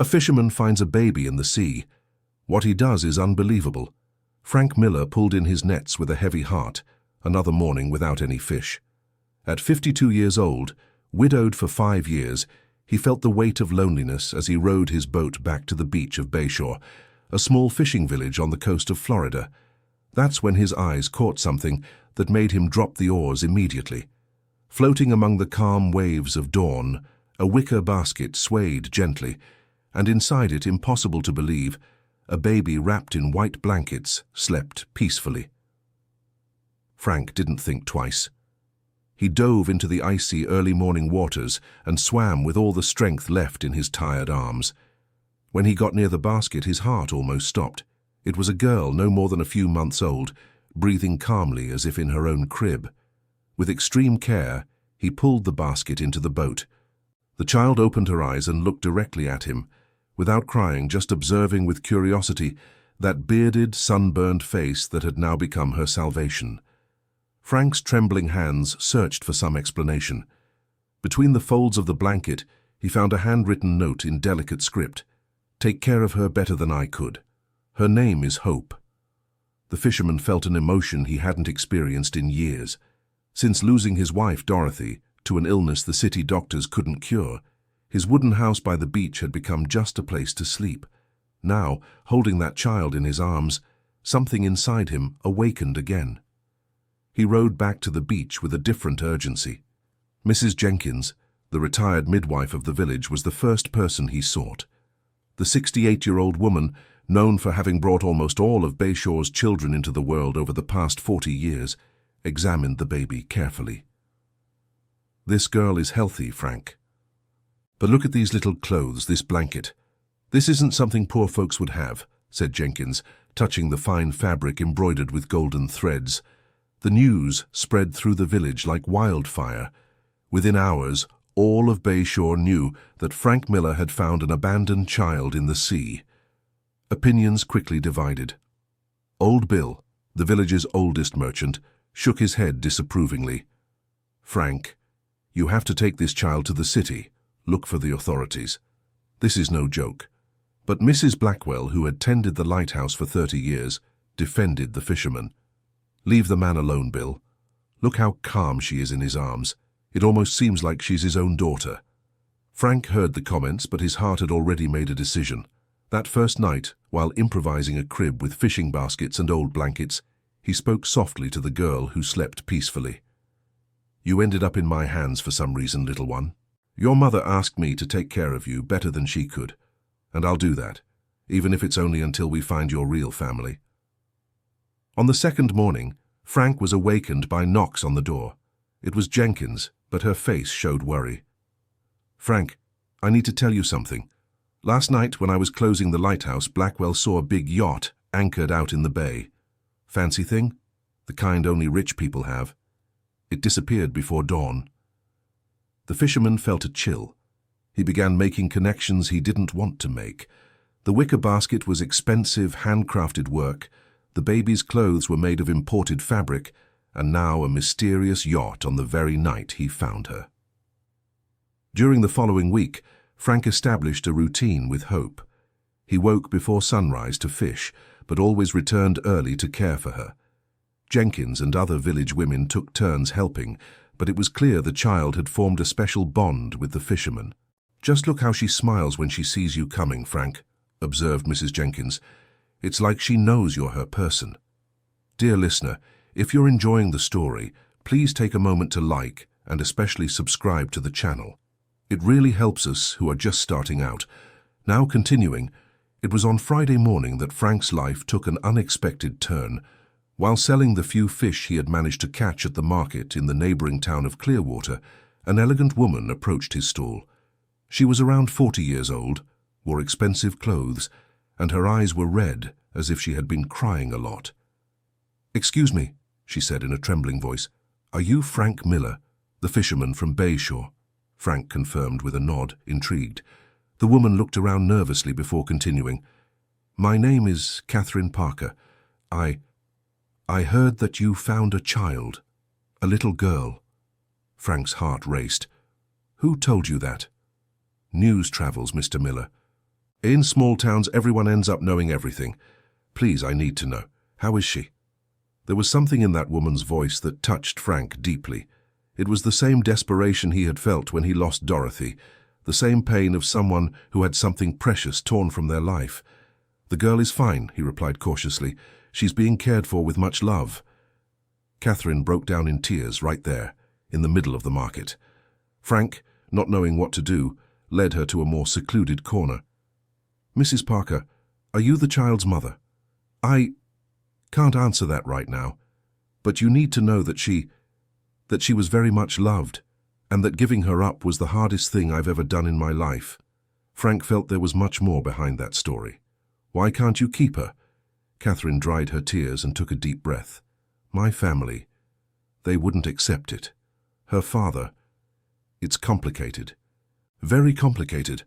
A fisherman finds a baby in the sea. What he does is unbelievable. Frank Miller pulled in his nets with a heavy heart, another morning without any fish. At 52 years old, widowed for 5 years, he felt the weight of loneliness as he rowed his boat back to the beach of Bayshore, a small fishing village on the coast of Florida. That's when his eyes caught something that made him drop the oars immediately. Floating among the calm waves of dawn, a wicker basket swayed gently, and inside it, impossible to believe, a baby wrapped in white blankets slept peacefully. Frank didn't think twice. He dove into the icy early morning waters and swam with all the strength left in his tired arms. When he got near the basket, his heart almost stopped. It was a girl no more than a few months old, breathing calmly as if in her own crib. With extreme care, he pulled the basket into the boat. The child opened her eyes and looked directly at him, without crying, just observing with curiosity that bearded, sunburned face that had now become her salvation. Frank's trembling hands searched for some explanation. Between the folds of the blanket, he found a handwritten note in delicate script. "Take care of her better than I could. Her name is Hope." The fisherman felt an emotion he hadn't experienced in years. Since losing his wife, Dorothy, to an illness the city doctors couldn't cure, his wooden house by the beach had become just a place to sleep. Now, holding that child in his arms, something inside him awakened again. He rowed back to the beach with a different urgency. Mrs. Jenkins, the retired midwife of the village, was the first person he sought. The 68-year-old woman, known for having brought almost all of Bayshore's children into the world over the past 40 years, examined the baby carefully. "This girl is healthy, Frank. But look at these little clothes, this blanket. This isn't something poor folks would have," said Jenkins, touching the fine fabric embroidered with golden threads. The news spread through the village like wildfire. Within hours, all of Bayshore knew that Frank Miller had found an abandoned child in the sea. Opinions quickly divided. Old Bill, the village's oldest merchant, shook his head disapprovingly. "Frank, you have to take this child to the city. Look for the authorities. This is no joke." But Mrs. Blackwell, who had tended the lighthouse for 30 years, defended the fisherman. "Leave the man alone, Bill. Look how calm she is in his arms. It almost seems like she's his own daughter." Frank heard the comments, but his heart had already made a decision. That first night, while improvising a crib with fishing baskets and old blankets, he spoke softly to the girl who slept peacefully. "You ended up in my hands for some reason, little one. Your mother asked me to take care of you better than she could, and I'll do that, even if it's only until we find your real family." On the second morning, Frank was awakened by knocks on the door. It was Jenkins, but her face showed worry. "Frank, I need to tell you something. Last night, when I was closing the lighthouse, Blackwell saw a big yacht anchored out in the bay. Fancy thing? The kind only rich people have. It disappeared before dawn." The fisherman felt a chill. He began making connections he didn't want to make. The wicker basket was expensive, handcrafted work. The baby's clothes were made of imported fabric, and now a mysterious yacht on the very night he found her. During the following week, Frank established a routine with Hope. He woke before sunrise to fish, but always returned early to care for her. Jenkins and other village women took turns helping, but it was clear the child had formed a special bond with the fisherman. "Just look how she smiles when she sees you coming, Frank," observed Mrs. Jenkins. "It's like she knows you're her person." Dear listener, if you're enjoying the story, please take a moment to like and especially subscribe to the channel. It really helps us who are just starting out. Now continuing, it was on Friday morning that Frank's life took an unexpected turn. While selling the few fish he had managed to catch at the market in the neighboring town of Clearwater, an elegant woman approached his stall. She was around 40 years old, wore expensive clothes, and her eyes were red as if she had been crying a lot. "Excuse me," she said in a trembling voice. "Are you Frank Miller, the fisherman from Bayshore?" Frank confirmed with a nod, intrigued. The woman looked around nervously before continuing. "My name is Catherine Parker. I heard that you found a child, a little girl." Frank's heart raced. "Who told you that?" "News travels, Mr. Miller. In small towns, everyone ends up knowing everything. Please, I need to know. How is she? There was something in that woman's voice that touched Frank deeply. It was the same desperation he had felt when he lost Dorothy, the same pain of someone who had something precious torn from their life. "The girl is fine," he replied cautiously. "She's being cared for with much love." Catherine broke down in tears right there, in the middle of the market. Frank, not knowing what to do, led her to a more secluded corner. "Mrs. Parker, are you the child's mother?" "I can't answer that right now, but you need to know that she was very much loved, and that giving her up was the hardest thing I've ever done in my life." Frank felt there was much more behind that story. "Why can't you keep her?" Catherine dried her tears and took a deep breath. "My family, they wouldn't accept it. Her father, it's complicated. Very complicated."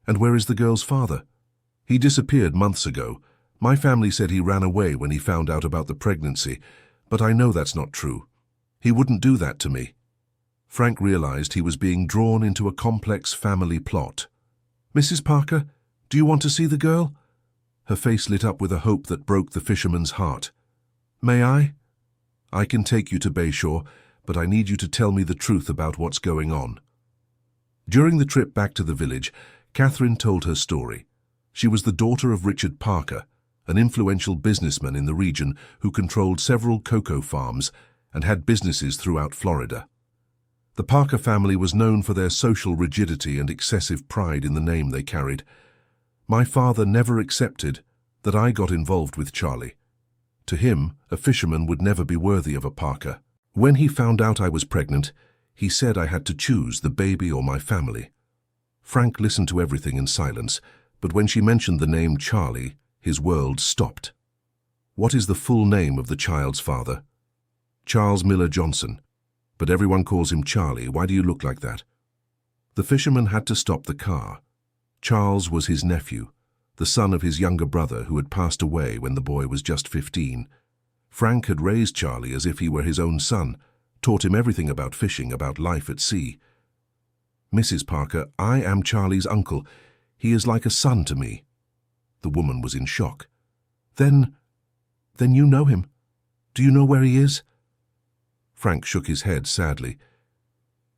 "And where is the girl's father?" "He disappeared months ago. My family said he ran away when he found out about the pregnancy, but I know that's not true. He wouldn't do that to me." Frank realized he was being drawn into a complex family plot. "Mrs. Parker, do you want to see the girl?" Her face lit up with a hope that broke the fisherman's heart. "May I?" "I can take you to Bayshore, but I need you to tell me the truth about what's going on." During the trip back to the village, Catherine told her story. She was the daughter of Richard Parker, an influential businessman in the region who controlled several cocoa farms and had businesses throughout Florida. The Parker family was known for their social rigidity and excessive pride in the name they carried. "My father never accepted that I got involved with Charlie. To him, a fisherman would never be worthy of a Parker. When he found out I was pregnant, he said I had to choose the baby or my family." Frank listened to everything in silence, but when she mentioned the name Charlie, his world stopped. "What is the full name of the child's father?" "Charles Miller Johnson. But everyone calls him Charlie. Why do you look like that?" The fisherman had to stop the car. Charles was his nephew, the son of his younger brother who had passed away when the boy was just 15. Frank had raised Charlie as if he were his own son, taught him everything about fishing, about life at sea. "Mrs. Parker, I am Charlie's uncle. He is like a son to me." The woman was in shock. Then you know him. Do you know where he is?" Frank shook his head sadly.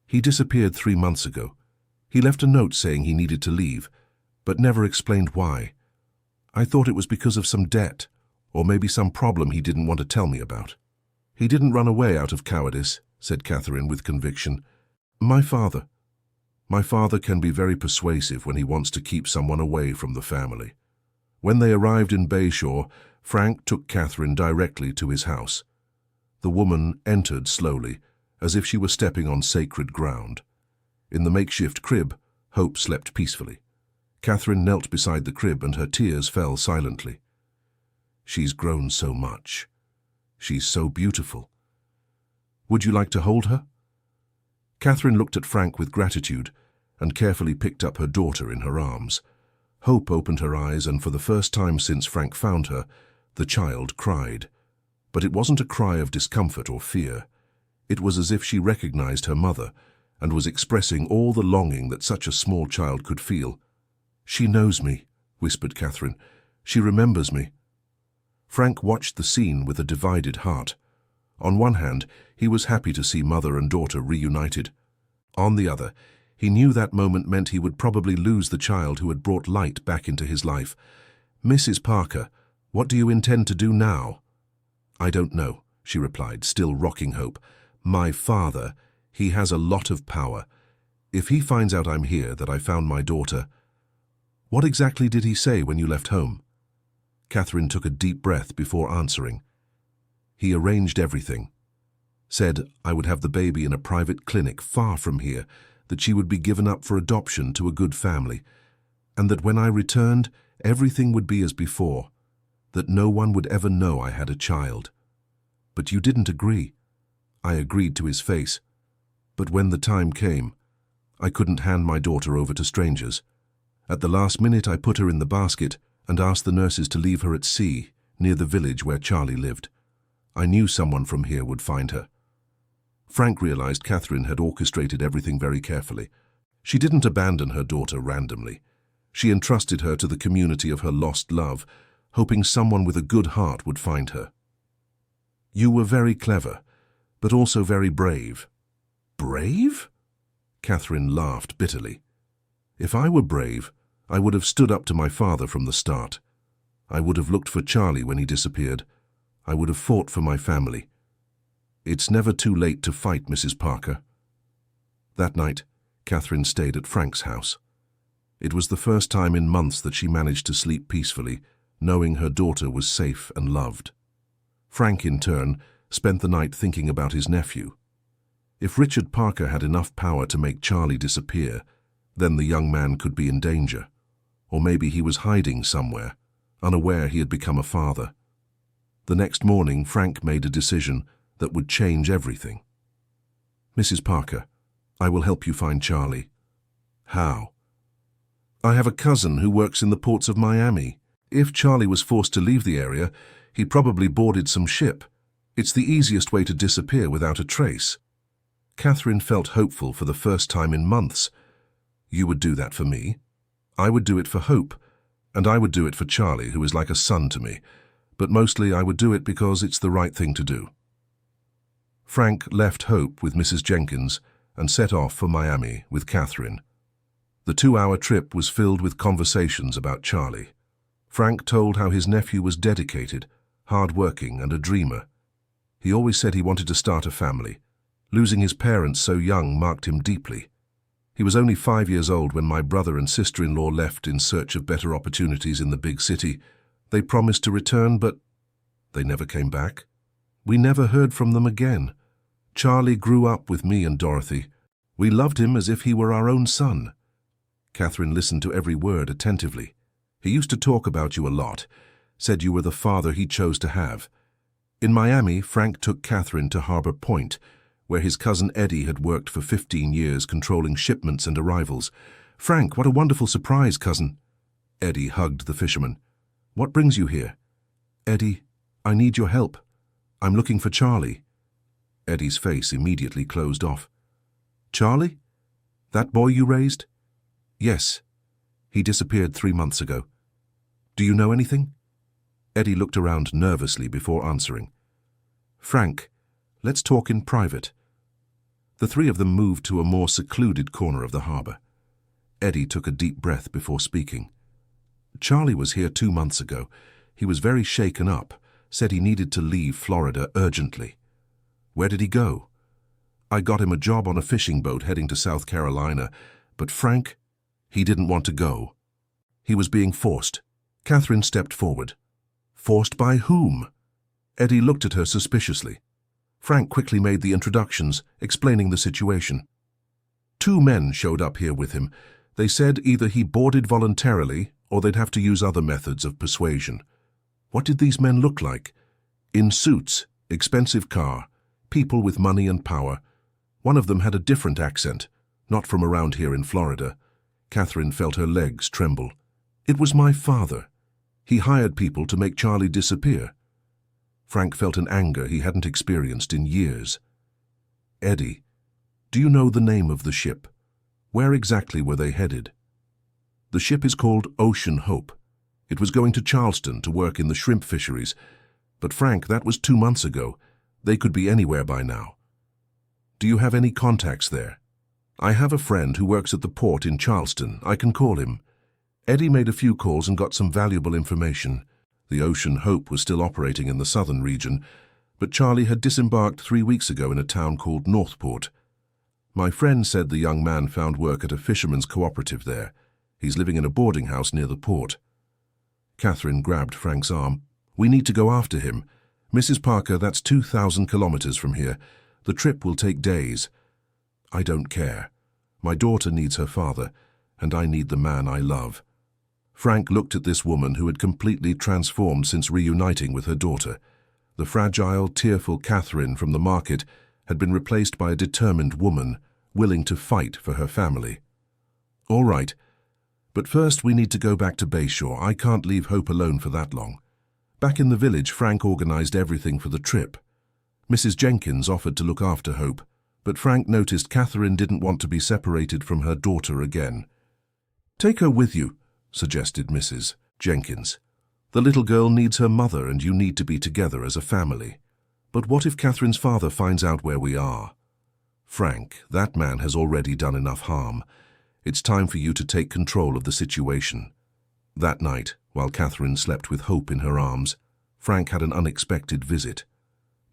"He disappeared 3 months ago. He left a note saying he needed to leave, but never explained why. I thought it was because of some debt, or maybe some problem he didn't want to tell me about." "He didn't run away out of cowardice," said Catherine with conviction. My father can be very persuasive when he wants to keep someone away from the family." When they arrived in Bayshore, Frank took Catherine directly to his house. The woman entered slowly, as if she were stepping on sacred ground. In the makeshift crib, Hope slept peacefully. Catherine knelt beside the crib and her tears fell silently. "She's grown so much. She's so beautiful. Would you like to hold her?" Catherine looked at Frank with gratitude and carefully picked up her daughter in her arms. Hope opened her eyes, and for the first time since Frank found her, the child cried. But it wasn't a cry of discomfort or fear. It was as if she recognized her mother and was expressing all the longing that such a small child could feel. "She knows me," whispered Catherine. "She remembers me." Frank watched the scene with a divided heart. On one hand, he was happy to see mother and daughter reunited. On the other, he knew that moment meant he would probably lose the child who had brought light back into his life. "Mrs. Parker, what do you intend to do now?" "I don't know," she replied, still rocking Hope. "My father, he has a lot of power. If he finds out I'm here, that I found my daughter—" "What exactly did he say when you left home?" Catherine took a deep breath before answering. "He arranged everything. Said I would have the baby in a private clinic far from here, that she would be given up for adoption to a good family, and that when I returned, everything would be as before, that no one would ever know I had a child. But you didn't agree." I agreed to his face. But when the time came, I couldn't hand my daughter over to strangers. At the last minute I put her in the basket and asked the nurses to leave her at sea, near the village where Charlie lived. I knew someone from here would find her. Frank realized Catherine had orchestrated everything very carefully. She didn't abandon her daughter randomly. She entrusted her to the community of her lost love, hoping someone with a good heart would find her. You were very clever, but also very brave. Brave? Catherine laughed bitterly. If I were brave, I would have stood up to my father from the start. I would have looked for Charlie when he disappeared. I would have fought for my family. It's never too late to fight, Mrs. Parker. That night, Catherine stayed at Frank's house. It was the first time in months that she managed to sleep peacefully, knowing her daughter was safe and loved. Frank, in turn, spent the night thinking about his nephew. If Richard Parker had enough power to make Charlie disappear, then the young man could be in danger. Or maybe he was hiding somewhere, unaware he had become a father. The next morning, Frank made a decision that would change everything. Mrs. Parker, I will help you find Charlie. How? I have a cousin who works in the ports of Miami. If Charlie was forced to leave the area, he probably boarded some ship. It's the easiest way to disappear without a trace. Catherine felt hopeful for the first time in months. You would do that for me. I would do it for Hope, and I would do it for Charlie, who is like a son to me. But mostly I would do it because it's the right thing to do. Frank left Hope with Mrs. Jenkins and set off for Miami with Catherine. The 2-hour trip was filled with conversations about Charlie. Frank told how his nephew was dedicated, hard-working, and a dreamer. He always said he wanted to start a family. Losing his parents so young marked him deeply. He was only 5 years old when my brother and sister-in-law left in search of better opportunities in the big city. They promised to return, but they never came back. We never heard from them again. Charlie grew up with me and Dorothy. We loved him as if he were our own son. Catherine listened to every word attentively. He used to talk about you a lot, said you were the father he chose to have. In Miami, Frank took Catherine to Harbor Point, where his cousin Eddie had worked for 15 years controlling shipments and arrivals. Frank, what a wonderful surprise, cousin. Eddie hugged the fisherman. What brings you here? Eddie, I need your help. I'm looking for Charlie. Eddie's face immediately closed off. Charlie? That boy you raised? Yes. He disappeared 3 months ago. Do you know anything? Eddie looked around nervously before answering. Frank, let's talk in private. The three of them moved to a more secluded corner of the harbor. Eddie took a deep breath before speaking. Charlie was here 2 months ago. He was very shaken up, said he needed to leave Florida urgently. Where did he go? I got him a job on a fishing boat heading to South Carolina, but Frank, he didn't want to go. He was being forced. Catherine stepped forward. Forced by whom? Eddie looked at her suspiciously. Frank quickly made the introductions, explaining the situation. 2 men showed up here with him. They said either he boarded voluntarily or they'd have to use other methods of persuasion. What did these men look like? In suits, expensive car, people with money and power. One of them had a different accent, not from around here in Florida. Catherine felt her legs tremble. It was my father. He hired people to make Charlie disappear. Frank felt an anger he hadn't experienced in years. Eddie, do you know the name of the ship? Where exactly were they headed? The ship is called Ocean Hope. It was going to Charleston to work in the shrimp fisheries. But Frank, that was 2 months ago. They could be anywhere by now. Do you have any contacts there? I have a friend who works at the port in Charleston. I can call him. Eddie made a few calls and got some valuable information. The Ocean Hope was still operating in the southern region, but Charlie had disembarked 3 weeks ago in a town called Northport. My friend said the young man found work at a fisherman's cooperative there. He's living in a boarding house near the port. Catherine grabbed Frank's arm. We need to go after him. Mrs. Parker, that's 2,000 kilometers from here. The trip will take days. I don't care. My daughter needs her father, and I need the man I love. Frank looked at this woman who had completely transformed since reuniting with her daughter. The fragile, tearful Catherine from the market had been replaced by a determined woman, willing to fight for her family. All right, but first we need to go back to Bayshore. I can't leave Hope alone for that long. Back in the village, Frank organized everything for the trip. Mrs. Jenkins offered to look after Hope, but Frank noticed Catherine didn't want to be separated from her daughter again. Take her with you. suggested Mrs. Jenkins. "The little girl needs her mother and you need to be together as a family. But what if Catherine's father finds out where we are?" "Frank, that man has already done enough harm. It's time for you to take control of the situation." That night, while Catherine slept with Hope in her arms, Frank had an unexpected visit.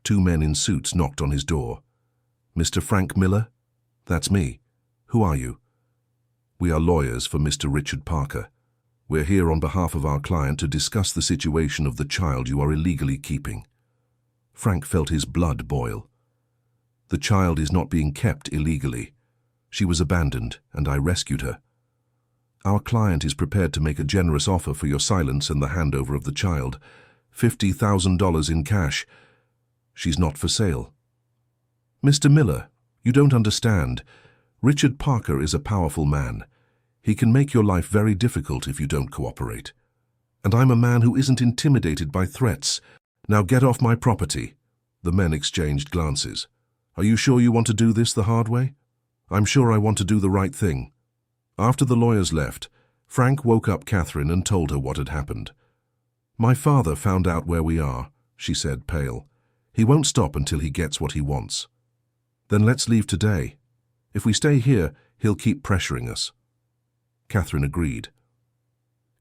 2 men in suits knocked on his door. "Mr. Frank Miller?" "That's me. Who are you?" "We are lawyers for Mr. Richard Parker. We're here on behalf of our client to discuss the situation of the child you are illegally keeping." Frank felt his blood boil. "The child is not being kept illegally. She was abandoned, and I rescued her. Our client is prepared to make a generous offer for your silence and the handover of the child. $50,000 in cash. She's not for sale." "Mr. Miller, you don't understand. Richard Parker is a powerful man. He can make your life very difficult if you don't cooperate. And I'm a man who isn't intimidated by threats. Now get off my property." The men exchanged glances. "Are you sure you want to do this the hard way?" "I'm sure I want to do the right thing." After the lawyers left, Frank woke up Catherine and told her what had happened. "My father found out where we are," she said, pale. "He won't stop until he gets what he wants." "Then let's leave today. If we stay here, he'll keep pressuring us." Catherine agreed.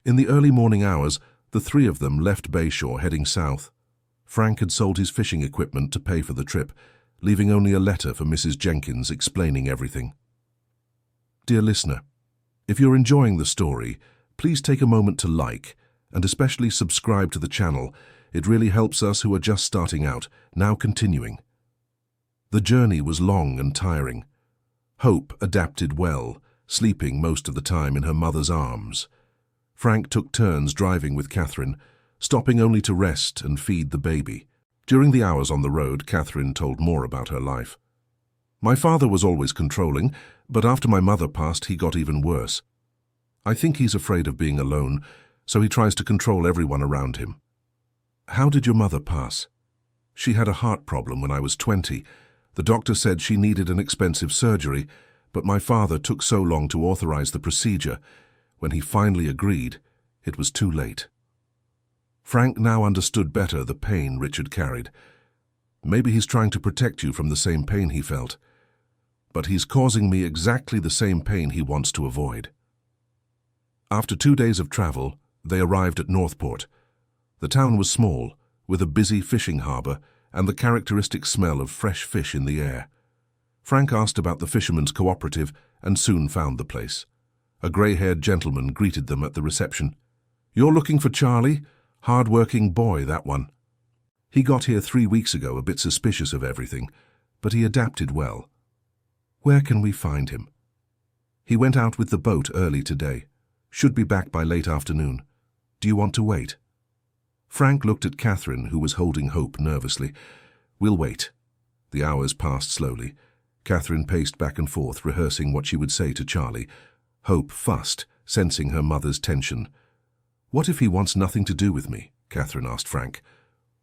In the early morning hours, the 3 of them left Bayshore heading south. Frank had sold his fishing equipment to pay for the trip, leaving only a letter for Mrs. Jenkins explaining everything. Dear listener, if you're enjoying the story, please take a moment to like, and especially subscribe to the channel. It really helps us who are just starting out. Now continuing. The journey was long and tiring. Hope adapted well, sleeping most of the time in her mother's arms. Frank took turns driving with Catherine, stopping only to rest and feed the baby. During the hours on the road, Catherine told more about her life. "My father was always controlling, but after my mother passed, he got even worse. I think he's afraid of being alone, so he tries to control everyone around him." "How did your mother pass?" "She had a heart problem when I was 20. The doctor said she needed an expensive surgery, but my father took so long to authorize the procedure. When he finally agreed, it was too late." Frank now understood better the pain Richard carried. "Maybe he's trying to protect you from the same pain he felt. But he's causing me exactly the same pain he wants to avoid." After 2 days of travel, they arrived at Northport. The town was small, with a busy fishing harbor and the characteristic smell of fresh fish in the air. Frank asked about the Fisherman's Cooperative and soon found the place. A grey-haired gentleman greeted them at the reception. "You're looking for Charlie? Hard-working boy, that one. He got here 3 weeks ago, a bit suspicious of everything, but he adapted well." "Where can we find him?" "He went out with the boat early today. Should be back by late afternoon. Do you want to wait?" Frank looked at Catherine, who was holding Hope nervously. "We'll wait." The hours passed slowly. Catherine paced back and forth, rehearsing what she would say to Charlie. Hope fussed, sensing her mother's tension. "What if he wants nothing to do with me?" Catherine asked Frank.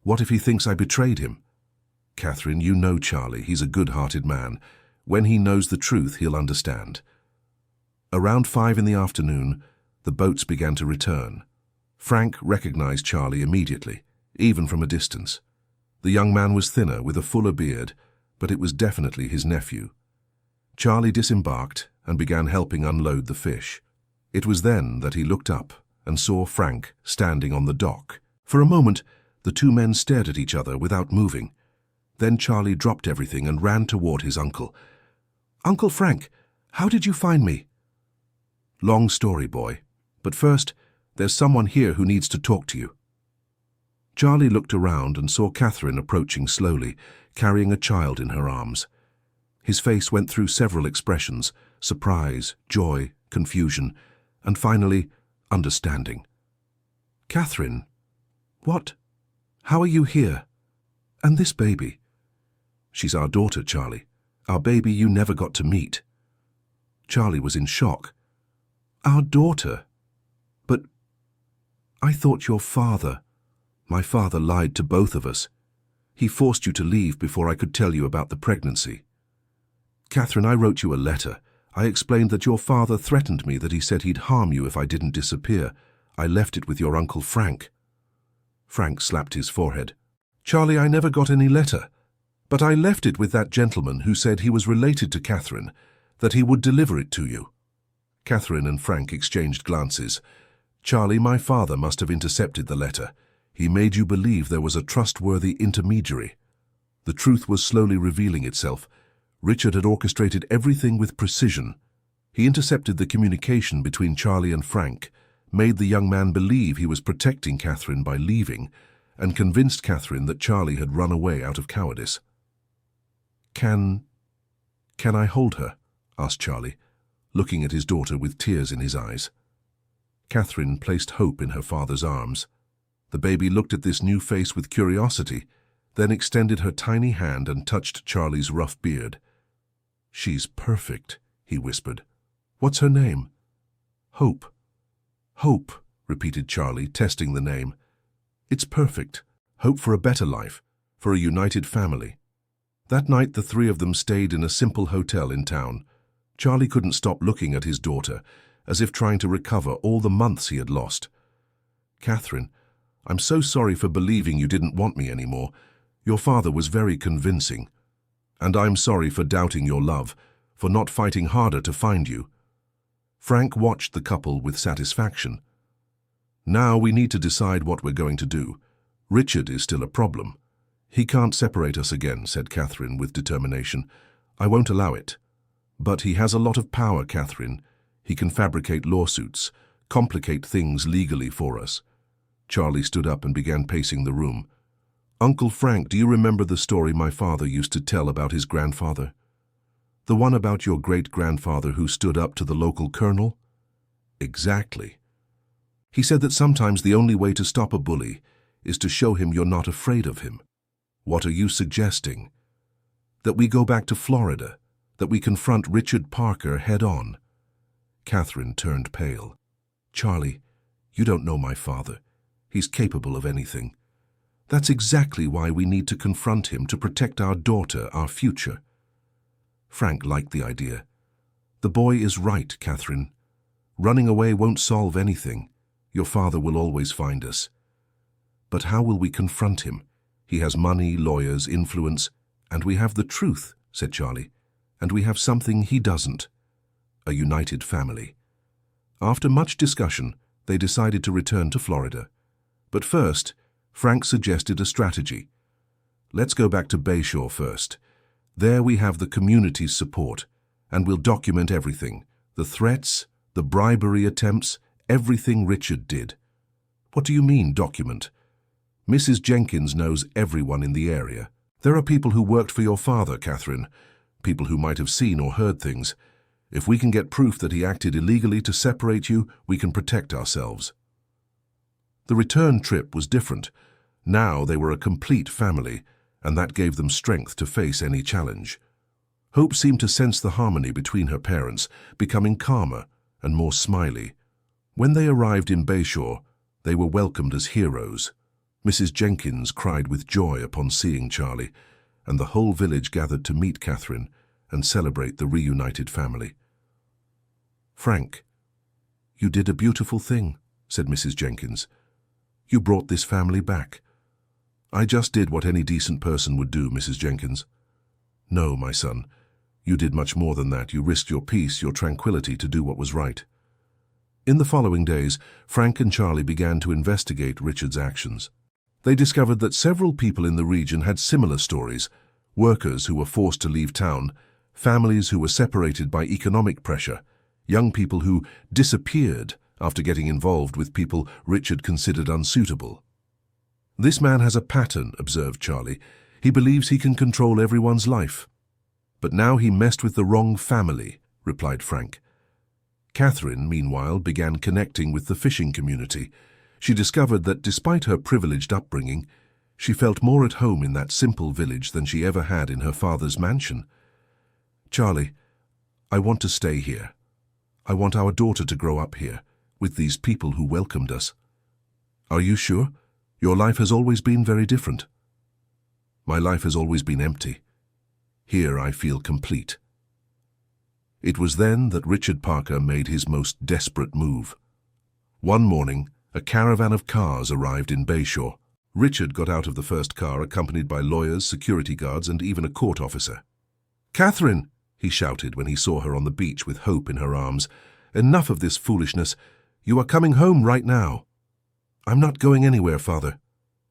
"What if he thinks I betrayed him?" "Catherine, you know Charlie. He's a good-hearted man. When he knows the truth, he'll understand." Around 5 in the afternoon, the boats began to return. Frank recognized Charlie immediately, even from a distance. The young man was thinner, with a fuller beard, but it was definitely his nephew. Charlie disembarked and began helping unload the fish. It was then that he looked up and saw Frank standing on the dock. For a moment, the 2 men stared at each other without moving. Then Charlie dropped everything and ran toward his uncle. "Uncle Frank, how did you find me?" "Long story, boy. But first, there's someone here who needs to talk to you." Charlie looked around and saw Catherine approaching slowly, carrying a child in her arms. His face went through several expressions: surprise, joy, confusion, and finally, understanding. "Catherine, what? How are you here? And this baby?" "She's our daughter, Charlie. Our baby you never got to meet." Charlie was in shock. "Our daughter? But I thought your father—" "My father lied to both of us. He forced you to leave before I could tell you about the pregnancy. Catherine, I wrote you a letter. I explained that your father threatened me, that he said he'd harm you if I didn't disappear. I left it with your Uncle Frank." Frank slapped his forehead. "Charlie, I never got any letter. But I left it with that gentleman who said he was related to Catherine, that he would deliver it to you." Catherine and Frank exchanged glances. "Charlie, my father must have intercepted the letter. He made you believe there was a trustworthy intermediary." The truth was slowly revealing itself. Richard had orchestrated everything with precision. He intercepted the communication between Charlie and Frank, made the young man believe he was protecting Catherine by leaving, and convinced Catherine that Charlie had run away out of cowardice. Can I hold her?" asked Charlie, looking at his daughter with tears in his eyes. Catherine placed hope in her father's arms. The baby looked at this new face with curiosity, then extended her tiny hand and touched Charlie's rough beard. "She's perfect," he whispered. "What's her name?" "Hope." "Hope," repeated Charlie, testing the name. "It's perfect. Hope for a better life, for a united family." That night the three of them stayed in a simple hotel in town. Charlie couldn't stop looking at his daughter, as if trying to recover all the months he had lost. "Catherine, I'm so sorry for believing you didn't want me anymore. Your father was very convincing. And I'm sorry for doubting your love, for not fighting harder to find you." Frank watched the couple with satisfaction. "Now we need to decide what we're going to do. Richard is still a problem." "He can't separate us again," said Catherine with determination. "I won't allow it." "But he has a lot of power, Catherine. He can fabricate lawsuits, complicate things legally for us." Charlie stood up and began pacing the room. "Uncle Frank, do you remember the story my father used to tell about his grandfather? The one about your great-grandfather who stood up to the local colonel?" "Exactly. He said that sometimes the only way to stop a bully is to show him you're not afraid of him. What are you suggesting? That we go back to Florida, that we confront Richard Parker head-on?" Catherine turned pale. "Charlie, you don't know my father. He's capable of anything. That's exactly why we need to confront him, to protect our daughter, our future." Frank liked the idea. "The boy is right, Catherine. Running away won't solve anything. Your father will always find us. But how will we confront him? He has money, lawyers, influence, and we have the truth," said Charlie. "And we have something he doesn't. A united family." After much discussion, they decided to return to Florida. But first, Frank suggested a strategy. "Let's go back to Bayshore first. There we have the community's support, and we'll document everything. The threats, the bribery attempts, everything Richard did." "What do you mean, document?" "Mrs. Jenkins knows everyone in the area. There are people who worked for your father, Catherine, people who might have seen or heard things. If we can get proof that he acted illegally to separate you, we can protect ourselves." The return trip was different. Now they were a complete family, and that gave them strength to face any challenge. Hope seemed to sense the harmony between her parents, becoming calmer and more smiley. When they arrived in Bayshore, they were welcomed as heroes. Mrs. Jenkins cried with joy upon seeing Charlie, and the whole village gathered to meet Catherine and celebrate the reunited family. "Frank, you did a beautiful thing," said Mrs. Jenkins. "You brought this family back." "I just did what any decent person would do, Mrs. Jenkins." "No, my son, you did much more than that. You risked your peace, your tranquility to do what was right." In the following days, Frank and Charlie began to investigate Richard's actions. They discovered that several people in the region had similar stories: workers who were forced to leave town, families who were separated by economic pressure, young people who disappeared after getting involved with people Richard considered unsuitable. "This man has a pattern," observed Charlie. "He believes he can control everyone's life." "But now he messed with the wrong family," replied Frank. Catherine, meanwhile, began connecting with the fishing community. She discovered that despite her privileged upbringing, she felt more at home in that simple village than she ever had in her father's mansion. "Charlie, I want to stay here. I want our daughter to grow up here, with these people who welcomed us." "Are you sure? Your life has always been very different." "My life has always been empty. Here I feel complete." It was then that Richard Parker made his most desperate move. One morning, a caravan of cars arrived in Bayshore. Richard got out of the first car accompanied by lawyers, security guards, and even a court officer. "Catherine!" he shouted when he saw her on the beach with Hope in her arms. "Enough of this foolishness. You are coming home right now." "I'm not going anywhere, Father.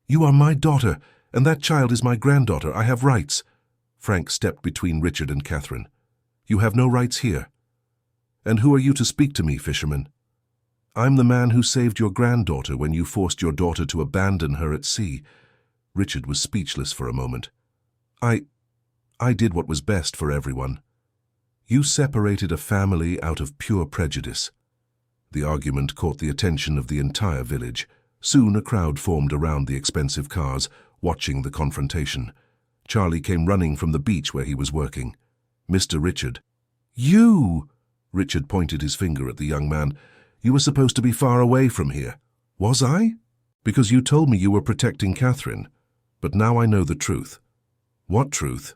You are my daughter, and that child is my granddaughter. I have rights." Frank stepped between Richard and Catherine. "You have no rights here." "And who are you to speak to me, Fisherman?" "I'm the man who saved your granddaughter when you forced your daughter to abandon her at sea." Richard was speechless for a moment. I did what was best for everyone. You separated a family out of pure prejudice." The argument caught the attention of the entire village. Soon a crowd formed around the expensive cars, watching the confrontation. Charlie came running from the beach where he was working. "Mr. Richard." "You!" Richard pointed his finger at the young man. "You were supposed to be far away from here." "Was I?" "Because you told me you were protecting Catherine. But now I know the truth." "What truth?"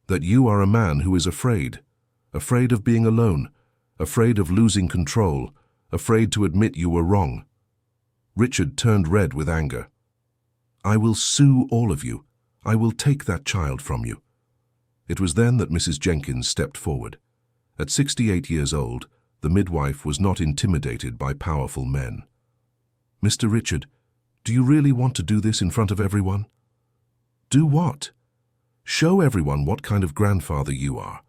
"That you are a man who is afraid. Afraid of being alone. Afraid of losing control. Afraid to admit you were wrong." Richard turned red with anger. "I will sue all of you. I will take that child from you." It was then that Mrs. Jenkins stepped forward. At 68 years old, the midwife was not intimidated by powerful men. "Mr. Richard, do you really want to do this in front of everyone?" "Do what?" "Show everyone what kind of grandfather you are.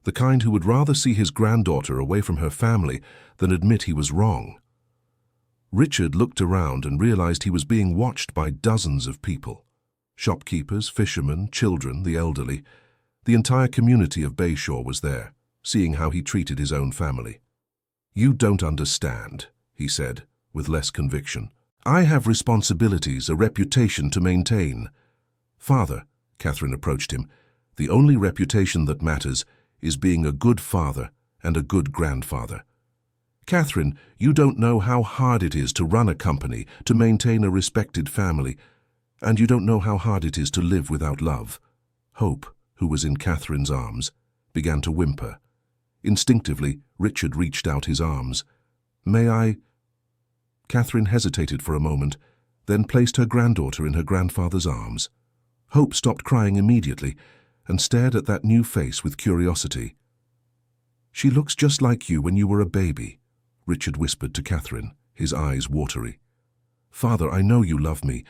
The kind who would rather see his granddaughter away from her family than admit he was wrong." Richard looked around and realized he was being watched by dozens of people. Shopkeepers, fishermen, children, the elderly. The entire community of Bayshore was there, seeing how he treated his own family. "You don't understand," he said, with less conviction. "I have responsibilities, a reputation to maintain." "Father," Catherine approached him, "the only reputation that matters is being a good father and a good grandfather. Catherine, you don't know how hard it is to run a company, to maintain a respected family, and you don't know how hard it is to live without love." Hope, who was in Catherine's arms, began to whimper. Instinctively, Richard reached out his arms. "May I?" Catherine hesitated for a moment, then placed her granddaughter in her grandfather's arms. Hope stopped crying immediately and stared at that new face with curiosity. "She looks just like you when you were a baby," Richard whispered to Catherine, his eyes watery. "Father, I know you love me,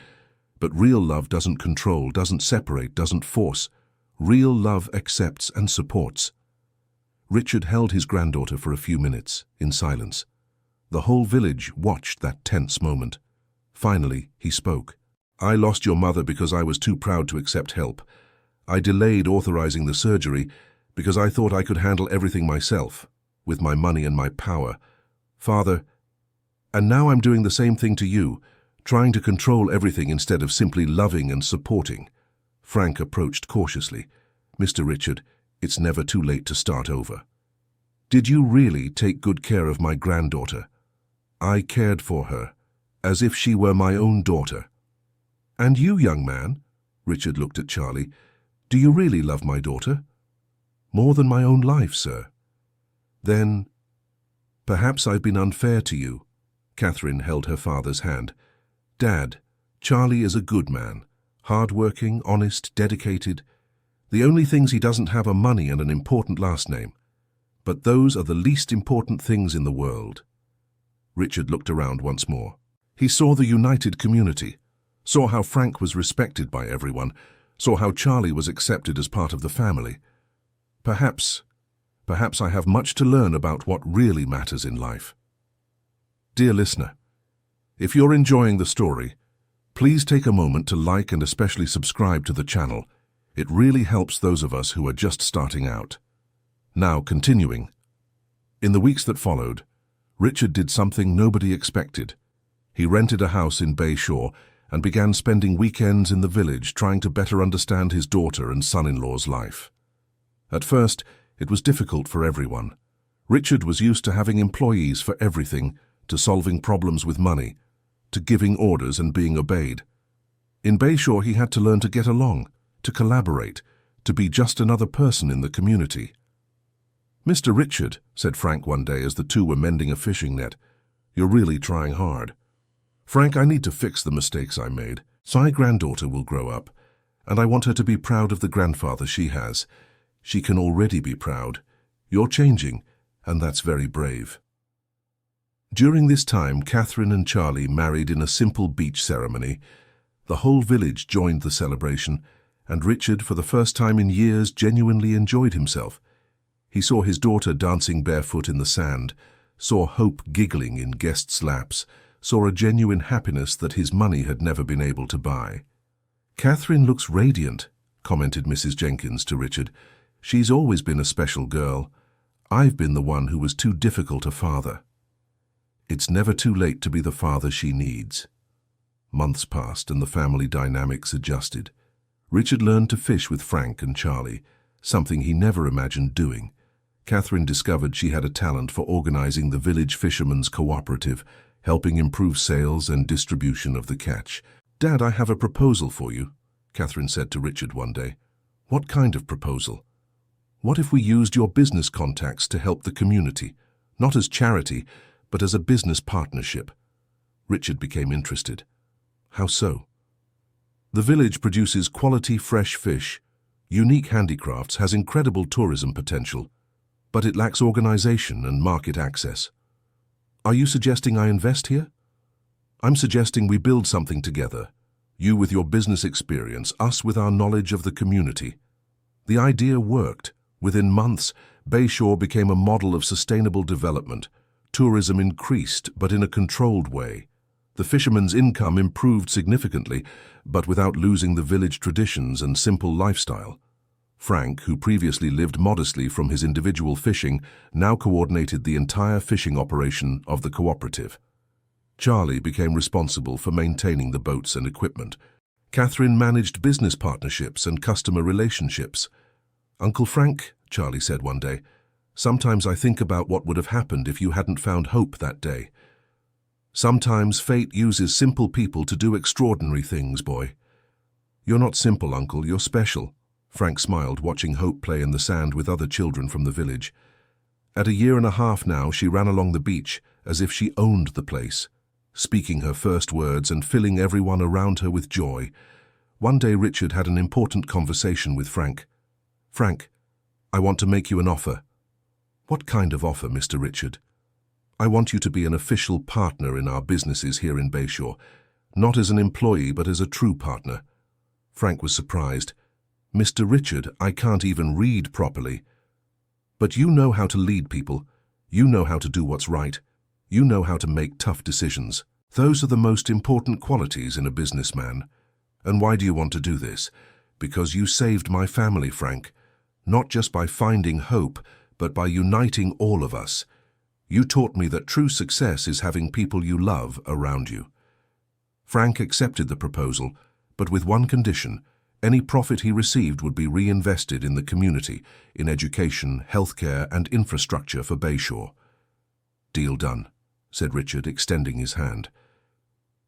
but real love doesn't control, doesn't separate, doesn't force. Real love accepts and supports." Richard held his granddaughter for a few minutes, in silence. The whole village watched that tense moment. Finally, he spoke. "I lost your mother because I was too proud to accept help. I delayed authorizing the surgery because I thought I could handle everything myself, with my money and my power. Father, and now I'm doing the same thing to you, trying to control everything instead of simply loving and supporting." Frank approached cautiously. "Mr. Richard, it's never too late to start over. Did you really take good care of my granddaughter?" "I cared for her, as if she were my own daughter." "And you, young man," Richard looked at Charlie, "do you really love my daughter?" "More than my own life, sir." "Then, perhaps I've been unfair to you." Catherine held her father's hand. "Dad, Charlie is a good man, hard-working, honest, dedicated. The only things he doesn't have are money and an important last name. But those are the least important things in the world." Richard looked around once more. He saw the united community, saw how Frank was respected by everyone, saw how Charlie was accepted as part of the family. Perhaps I have much to learn about what really matters in life." Dear listener, if you're enjoying the story, please take a moment to like and especially subscribe to the channel. It really helps those of us who are just starting out. Now, continuing. In the weeks that followed, Richard did something nobody expected. He rented a house in Bayshore and began spending weekends in the village trying to better understand his daughter and son-in-law's life. At first, it was difficult for everyone. Richard was used to having employees for everything, to solving problems with money, to giving orders and being obeyed. In Bayshore, he had to learn to get along, to collaborate, to be just another person in the community. "Mr. Richard," said Frank one day as the two were mending a fishing net, "you're really trying hard." "Frank, I need to fix the mistakes I made. My granddaughter will grow up, and I want her to be proud of the grandfather she has. She can already be proud. You're changing, and that's very brave." During this time, Catherine and Charlie married in a simple beach ceremony. The whole village joined the celebration, and Richard, for the first time in years, genuinely enjoyed himself. He saw his daughter dancing barefoot in the sand, saw Hope giggling in guests' laps, saw a genuine happiness that his money had never been able to buy. "Catherine looks radiant," commented Mrs. Jenkins to Richard. "She's always been a special girl. I've been the one who was too difficult a father." It's never too late to be the father she needs. Months passed and the family dynamics adjusted. Richard learned to fish with Frank and Charlie, something he never imagined doing. Catherine discovered she had a talent for organizing the village fishermen's cooperative, helping improve sales and distribution of the catch. "Dad, I have a proposal for you," Catherine said to Richard one day. "What kind of proposal?" "What if we used your business contacts to help the community, not as charity, but as a business partnership?" Richard became interested. "How so?" "The village produces quality fresh fish, unique handicrafts, has incredible tourism potential, but it lacks organization and market access. Are you suggesting I invest here?" "I'm suggesting we build something together. You with your business experience, us with our knowledge of the community." The idea worked. Within months, Bayshore became a model of sustainable development. Tourism increased, but in a controlled way. The fishermen's income improved significantly, but without losing the village traditions and simple lifestyle. Frank, who previously lived modestly from his individual fishing, now coordinated the entire fishing operation of the cooperative. Charlie became responsible for maintaining the boats and equipment. Catherine managed business partnerships and customer relationships. "Uncle Frank," Charlie said one day, "sometimes I think about what would have happened if you hadn't found Hope that day. Sometimes fate uses simple people to do extraordinary things, boy." "You're not simple, Uncle, you're special." Frank smiled, watching Hope play in the sand with other children from the village. At 1.5 years now, she ran along the beach as if she owned the place, speaking her first words and filling everyone around her with joy. One day Richard had an important conversation with Frank. "Frank, I want to make you an offer." "What kind of offer, Mr. Richard?" "I want you to be an official partner in our businesses here in Bayshore, not as an employee but as a true partner." Frank was surprised. "Mr. Richard, I can't even read properly." "But you know how to lead people. You know how to do what's right. You know how to make tough decisions. Those are the most important qualities in a businessman. And why do you want to do this? Because you saved my family, Frank. Not just by finding Hope, but by uniting all of us. You taught me that true success is having people you love around you." Frank accepted the proposal, but with one condition. Any profit he received would be reinvested in the community, in education, healthcare, and infrastructure for Bayshore. "Deal done," said Richard, extending his hand.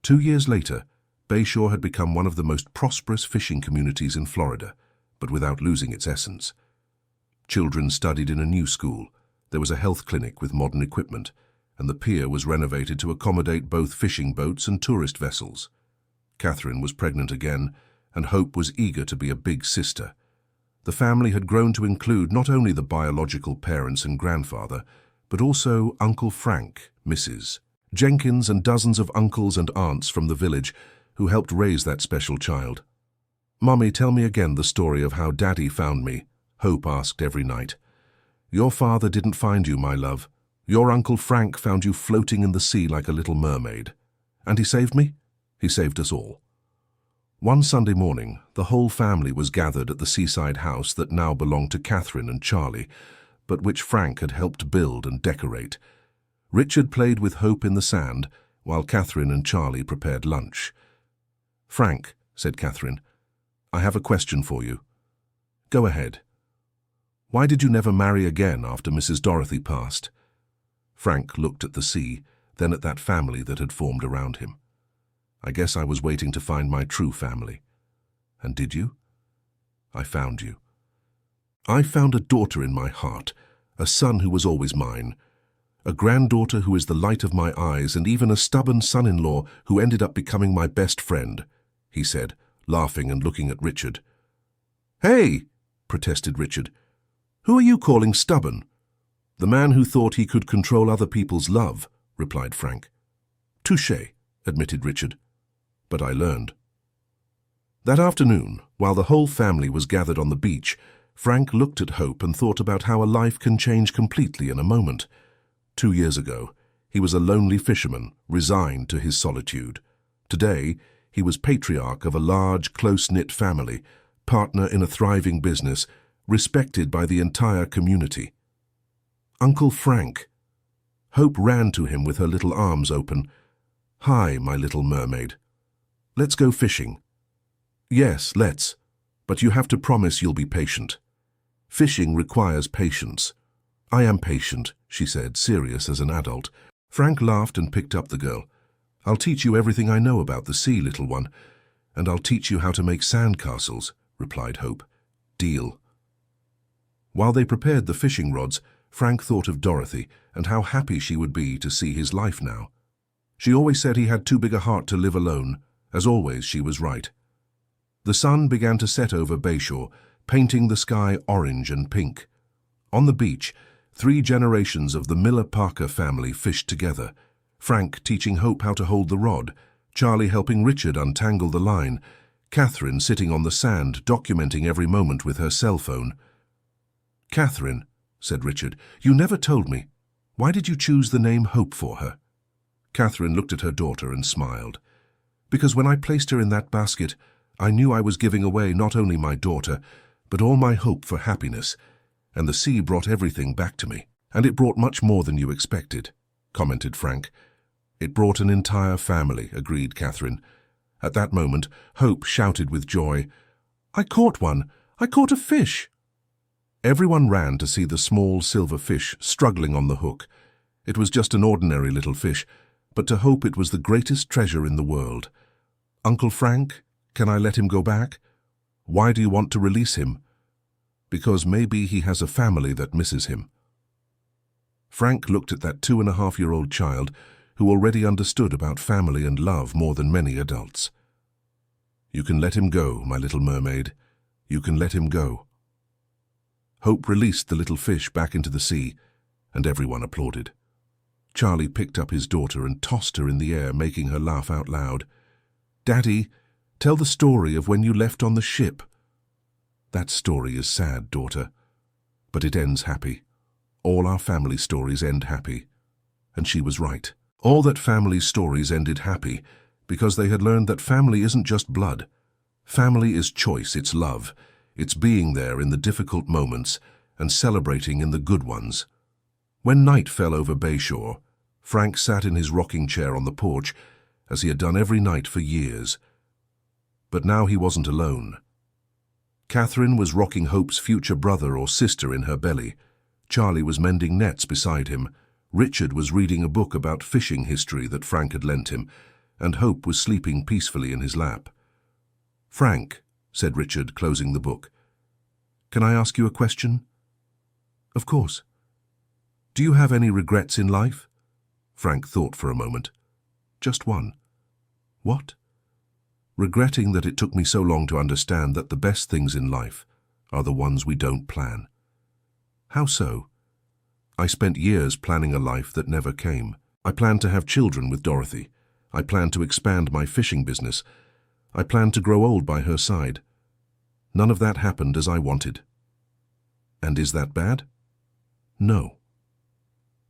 2 years later, Bayshore had become one of the most prosperous fishing communities in Florida, but without losing its essence. Children studied in a new school. There was a health clinic with modern equipment, and the pier was renovated to accommodate both fishing boats and tourist vessels. Catherine was pregnant again, and Hope was eager to be a big sister. The family had grown to include not only the biological parents and grandfather, but also Uncle Frank, Mrs. Jenkins, and dozens of uncles and aunts from the village who helped raise that special child. "Mommy, tell me again the story of how Daddy found me," Hope asked every night. "Your father didn't find you, my love. Your Uncle Frank found you floating in the sea like a little mermaid. And he saved me? He saved us all." One Sunday morning, the whole family was gathered at the seaside house that now belonged to Catherine and Charlie, but which Frank had helped build and decorate. Richard played with Hope in the sand, while Catherine and Charlie prepared lunch. "Frank," said Catherine, "I have a question for you." "Go ahead." "Why did you never marry again after Mrs. Dorothy passed?" Frank looked at the sea, then at that family that had formed around him. "I guess I was waiting to find my true family." "And did you?" "I found you. I found a daughter in my heart, a son who was always mine, a granddaughter who is the light of my eyes, and even a stubborn son-in-law who ended up becoming my best friend," he said, laughing and looking at Richard. "Hey!" protested Richard. "Who are you calling stubborn?" "The man who thought he could control other people's love," replied Frank. "Touché," admitted Richard. "But I learned." That afternoon, while the whole family was gathered on the beach, Frank looked at Hope and thought about how a life can change completely in a moment. 2 years ago, he was a lonely fisherman, resigned to his solitude. Today, he was patriarch of a large, close-knit family, partner in a thriving business, respected by the entire community. "Uncle Frank." Hope ran to him with her little arms open. "Hi, my little mermaid. Let's go fishing." "Yes, let's. But you have to promise you'll be patient. Fishing requires patience." "I am patient," she said, serious as an adult. Frank laughed and picked up the girl. "I'll teach you everything I know about the sea, little one. And I'll teach you how to make sandcastles," replied Hope. "Deal." While they prepared the fishing rods, Frank thought of Dorothy and how happy she would be to see his life now. She always said he had too big a heart to live alone. As always, she was right. The sun began to set over Bayshore, painting the sky orange and pink. On the beach, 3 generations of the Miller-Parker family fished together, Frank teaching Hope how to hold the rod, Charlie helping Richard untangle the line, Catherine sitting on the sand documenting every moment with her cell phone. "Catherine," said Richard, "you never told me. Why did you choose the name Hope for her?" Catherine looked at her daughter and smiled. "Because when I placed her in that basket, I knew I was giving away not only my daughter, but all my hope for happiness, and the sea brought everything back to me." "And it brought much more than you expected," commented Frank. "It brought an entire family," agreed Catherine. At that moment, Hope shouted with joy, "I caught one! I caught a fish!" Everyone ran to see the small silver fish struggling on the hook. It was just an ordinary little fish, but to Hope it was the greatest treasure in the world. "Uncle Frank, can I let him go back?" "Why do you want to release him?" "Because maybe he has a family that misses him." Frank looked at that 2.5-year-old child who already understood about family and love more than many adults. "You can let him go, my little mermaid. You can let him go." Hope released the little fish back into the sea, and everyone applauded. Charlie picked up his daughter and tossed her in the air, making her laugh out loud. "Daddy, tell the story of when you left on the ship." "That story is sad, daughter, but it ends happy. All our family stories end happy." And she was right. All that family stories ended happy because they had learned that family isn't just blood. Family is choice, it's love. It's being there in the difficult moments and celebrating in the good ones. When night fell over Bayshore, Frank sat in his rocking chair on the porch, as he had done every night for years. But now he wasn't alone. Catherine was rocking Hope's future brother or sister in her belly. Charlie was mending nets beside him. Richard was reading a book about fishing history that Frank had lent him, and Hope was sleeping peacefully in his lap. "Frank," said Richard, closing the book, "can I ask you a question?" "Of course." "Do you have any regrets in life?" Frank thought for a moment. "Just one." "What?" "Regretting that it took me so long to understand that the best things in life are the ones we don't plan." "How so?" "I spent years planning a life that never came. I planned to have children with Dorothy. I planned to expand my fishing business. I planned to grow old by her side. None of that happened as I wanted." "And is that bad?" "No.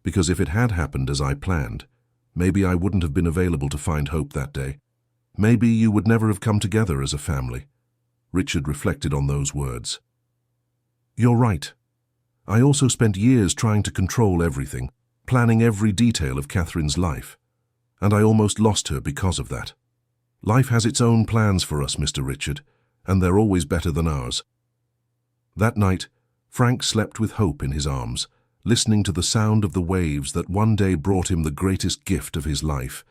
Because if it had happened as I planned, maybe I wouldn't have been available to find Hope that day. Maybe you would never have come together as a family." Richard reflected on those words. "You're right. I also spent years trying to control everything, planning every detail of Catherine's life, and I almost lost her because of that. Life has its own plans for us, Mr. Richard, and they're always better than ours." That night, Frank slept with Hope in his arms, listening to the sound of the waves that one day brought him the greatest gift of his life.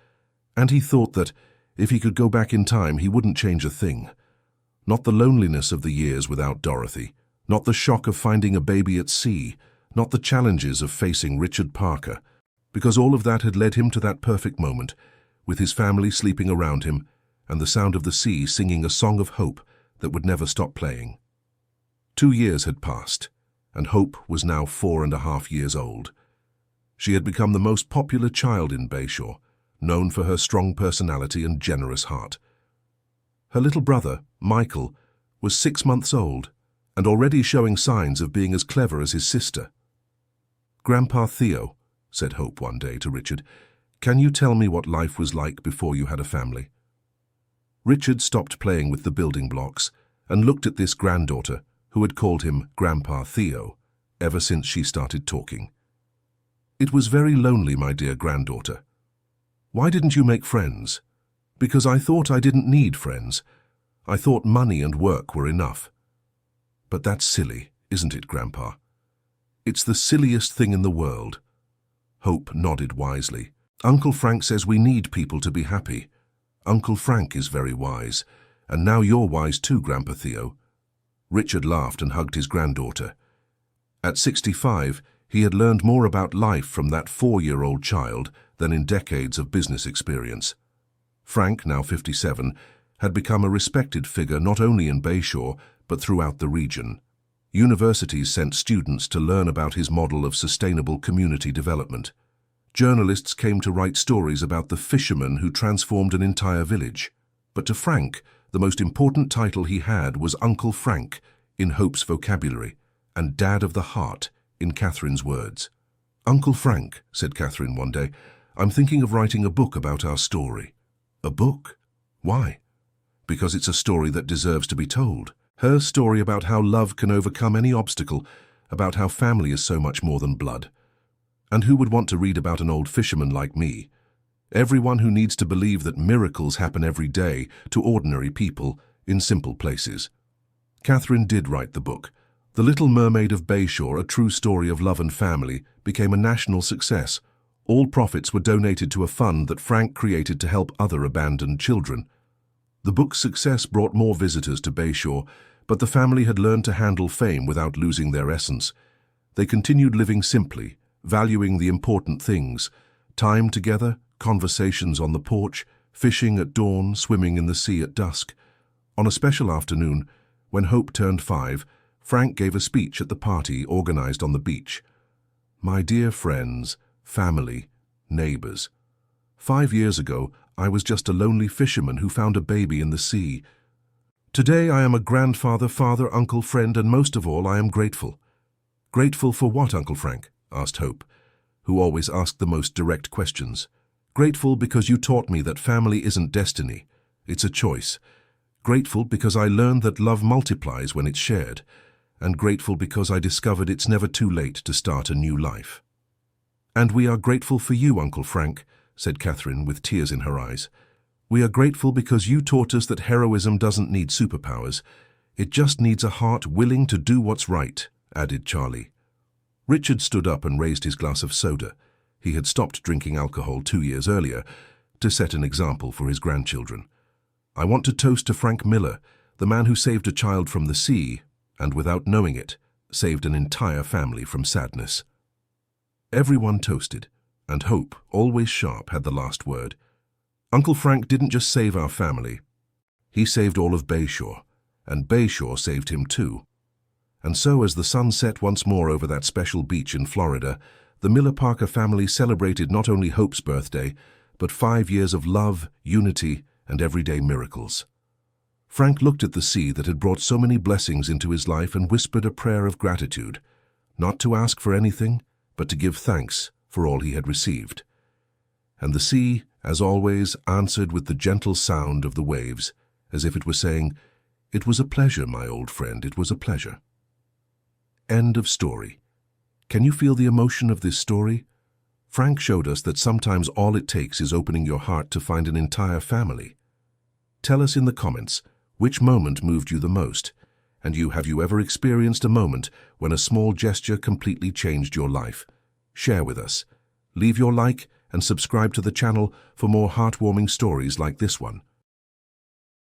And he thought that, if he could go back in time, he wouldn't change a thing. Not the loneliness of the years without Dorothy, not the shock of finding a baby at sea, not the challenges of facing Richard Parker, because all of that had led him to that perfect moment, with his family sleeping around him and the sound of the sea singing a song of hope that would never stop playing. 2 years had passed, and Hope was now 4.5 years old. She had become the most popular child in Bayshore, known for her strong personality and generous heart. Her little brother, Michael, was 6 months old and already showing signs of being as clever as his sister. "Grandpa Theo," said Hope one day to Richard, "can you tell me what life was like before you had a family?" Richard stopped playing with the building blocks and looked at this granddaughter, who had called him Grandpa Theo ever since she started talking. "It was very lonely, my dear granddaughter. Why didn't you make friends?" "Because I thought I didn't need friends. I thought money and work were enough." "But that's silly, isn't it, Grandpa?" "It's the silliest thing in the world." Hope nodded wisely. "Uncle Frank says we need people to be happy. Uncle Frank is very wise, and now you're wise too, Grandpa Theo." Richard laughed and hugged his granddaughter. At 65, he had learned more about life from that 4-year-old child than in decades of business experience. Frank, now 57, had become a respected figure not only in Bayshore, but throughout the region. Universities sent students to learn about his model of sustainable community development. Journalists came to write stories about the fisherman who transformed an entire village. But to Frank, the most important title he had was Uncle Frank in Hope's vocabulary, and Dad of the Heart in Catherine's words. "Uncle Frank," said Catherine one day, "I'm thinking of writing a book about our story." "A book? Why?" "Because it's a story that deserves to be told. Her story about how love can overcome any obstacle, about how family is so much more than blood. And who would want to read about an old fisherman like me? Everyone who needs to believe that miracles happen every day to ordinary people in simple places." Catherine did write the book. The Little Mermaid of Bayshore, a true story of love and family, became a national success. All profits were donated to a fund that Frank created to help other abandoned children. The book's success brought more visitors to Bayshore, but the family had learned to handle fame without losing their essence. They continued living simply, valuing the important things: time together, conversations on the porch, fishing at dawn, swimming in the sea at dusk. On a special afternoon, when Hope turned 5, Frank gave a speech at the party organized on the beach. "My dear friends, family, neighbors. 5 years ago, I was just a lonely fisherman who found a baby in the sea. Today I am a grandfather, father, uncle, friend, and most of all I am grateful." "Grateful for what, Uncle Frank?" asked Hope, who always asked the most direct questions. "Grateful because you taught me that family isn't destiny, it's a choice. Grateful because I learned that love multiplies when it's shared. And grateful because I discovered it's never too late to start a new life." "And we are grateful for you, Uncle Frank," said Catherine with tears in her eyes. "We are grateful because you taught us that heroism doesn't need superpowers. It just needs a heart willing to do what's right," added Charlie. Richard stood up and raised his glass of soda. He had stopped drinking alcohol 2 years earlier to set an example for his grandchildren. "I want to toast to Frank Miller, the man who saved a child from the sea, and without knowing it, saved an entire family from sadness." Everyone toasted, and Hope, always sharp, had the last word. "Uncle Frank didn't just save our family. He saved all of Bayshore, and Bayshore saved him too." And so, as the sun set once more over that special beach in Florida, the Miller Parker family celebrated not only Hope's birthday, but 5 years of love, unity, and everyday miracles. Frank looked at the sea that had brought so many blessings into his life and whispered a prayer of gratitude, not to ask for anything, but to give thanks for all he had received. And the sea, as always, answered with the gentle sound of the waves, as if it were saying, "It was a pleasure, my old friend, it was a pleasure." End of story. Can you feel the emotion of this story? Frank showed us that sometimes all it takes is opening your heart to find an entire family. Tell us in the comments, which moment moved you the most? And have you ever experienced a moment when a small gesture completely changed your life? Share with us. Leave your like and subscribe to the channel for more heartwarming stories like this one.